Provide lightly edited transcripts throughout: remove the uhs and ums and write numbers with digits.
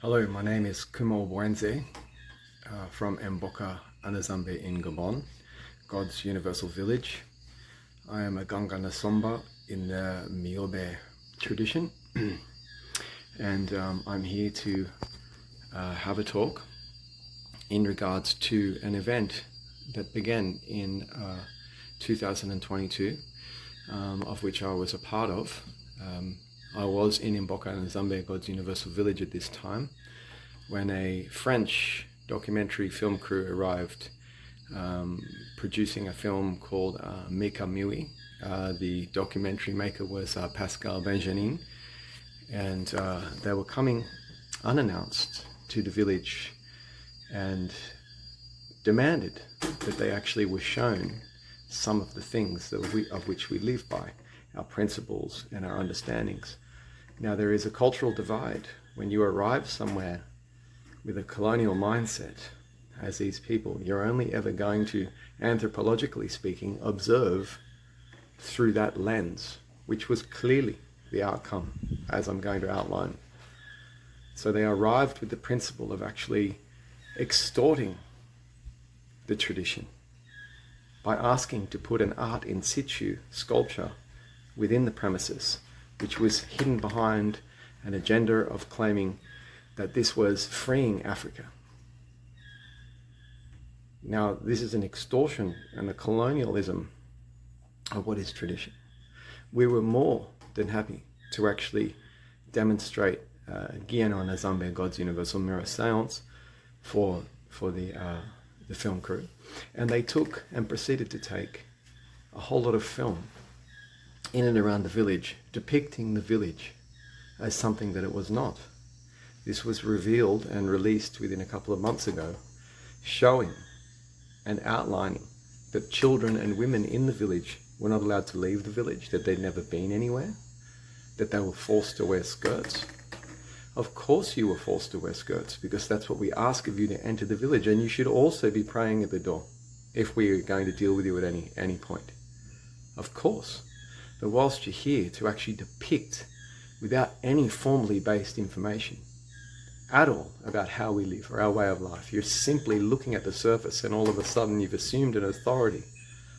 Hello, my name is bwenze from Mboka A Nziambe in Gabon, God's Universal Village. I am a Ganga Nasomba in the Miobe tradition, and I'm here to have a talk in regards to an event that began in 2022, of which I was a part of. I was in Mboka A Nziambe, God's Universal Village at this time, when a French documentary film crew arrived, producing a film called Meka Miwi. The documentary maker was Pascal Benjamin, and they were coming unannounced to the village and demanded that they actually were shown some of the things that of which we live by, our principles and our understandings. Now, there is a cultural divide when you arrive somewhere with a colonial mindset. As these people, you're only ever going to, anthropologically speaking, observe through that lens, which was clearly the outcome, as I'm going to outline. So they arrived with the principle of actually extorting the tradition by asking to put an art in situ sculpture within the premises, which was hidden behind an agenda of claiming that this was freeing Africa. Now, this is an extortion and a colonialism of what is tradition. We were more than happy to actually demonstrate Guyano Nziambe, God's Universal Mirror Seance for the film crew. And they took and proceeded to take a whole lot of film in and around the village, depicting the village as something that it was not. This was revealed and released within a couple of months ago, showing and outlining that children and women in the village were not allowed to leave the village, that they'd never been anywhere, that they were forced to wear skirts. Of course you were forced to wear skirts, because that's what we ask of you to enter the village, and you should also be praying at the door if we are going to deal with you at any point. Of course. But whilst you're here to actually depict, without any formally based information at all about how we live or our way of life, you're simply looking at the surface, and all of a sudden you've assumed an authority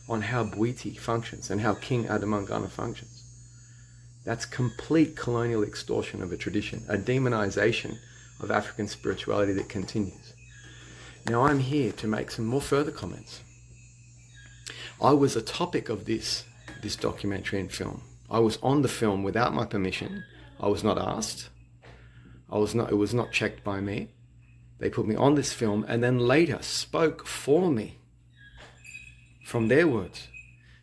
on how Bwiti functions and how King Adamangana functions. That's complete colonial extortion of a tradition, a demonization of African spirituality that continues. Now, I'm here to make some more further comments. I was a topic of this documentary and film. I was on the film without my permission. I was not asked. It was not checked by me. They put me on this film and then later spoke for me from their words,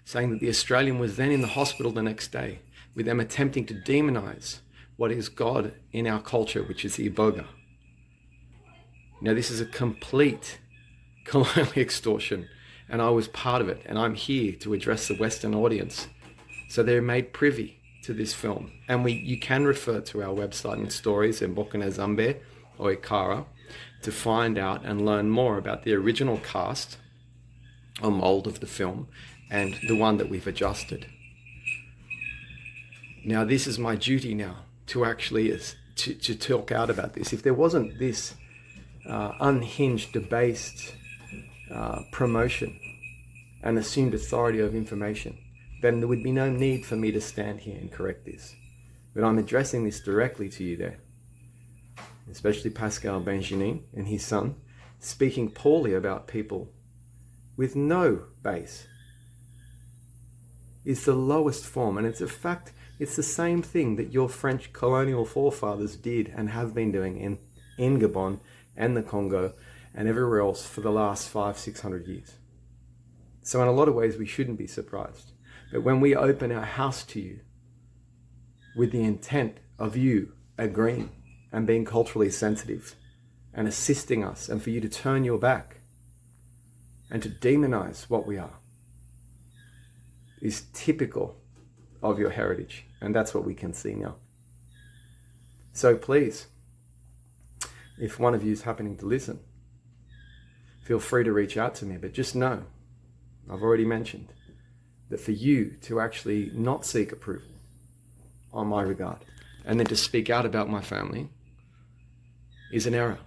saying that the Australian was then in the hospital the next day with them attempting to demonize what is God in our culture, which is the Iboga. Now, this is a complete colonial extortion, and I was part of it, and I'm here to address the Western audience so they're made privy to this film. And you can refer to our website and stories, Mboka A Nziambe or Ikara, to find out and learn more about the original cast or mold of the film and the one that we've adjusted. Now, this is my duty now to actually to talk out about this. If there wasn't this unhinged, debased promotion and assumed authority of information, then there would be no need for me to stand here and correct this. But I'm addressing this directly to you there, especially Pascal Benjamin and his son, speaking poorly about people with no base. It's the lowest form, and it's a fact. It's the same thing that your French colonial forefathers did and have been doing in Gabon and the Congo and everywhere else for the last 500-600 years. So in a lot of ways, we shouldn't be surprised. But when we open our house to you with the intent of you agreeing and being culturally sensitive and assisting us, and for you to turn your back and to demonize what we are, is typical of your heritage, and that's what we can see now. So please, if one of you is happening to listen, feel free to reach out to me, but just know, I've already mentioned, that for you to actually not seek approval on my regard and then to speak out about my family is an error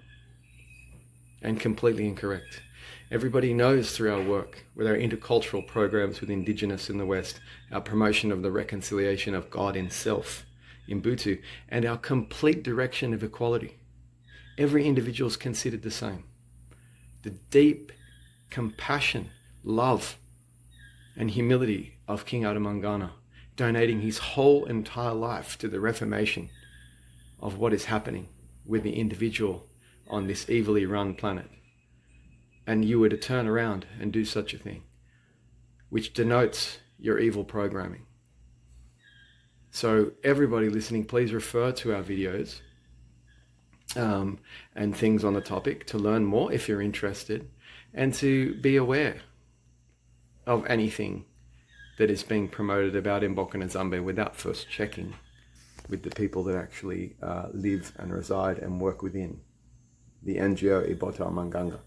and completely incorrect. Everybody knows through our work, with our intercultural programs with Indigenous in the West, our promotion of the reconciliation of God in self, in Ubuntu, and our complete direction of equality. Every individual is considered the same. The deep compassion, love, and humility of King Adamangana, donating his whole entire life to the reformation of what is happening with the individual on this evilly run planet. And you were to turn around and do such a thing, which denotes your evil programming. So everybody listening, please refer to our videos and things on the topic to learn more if you're interested, and to be aware of anything that is being promoted about Mboka A Nziambe without first checking with the people that actually live and reside and work within the NGO Ibota Manganga.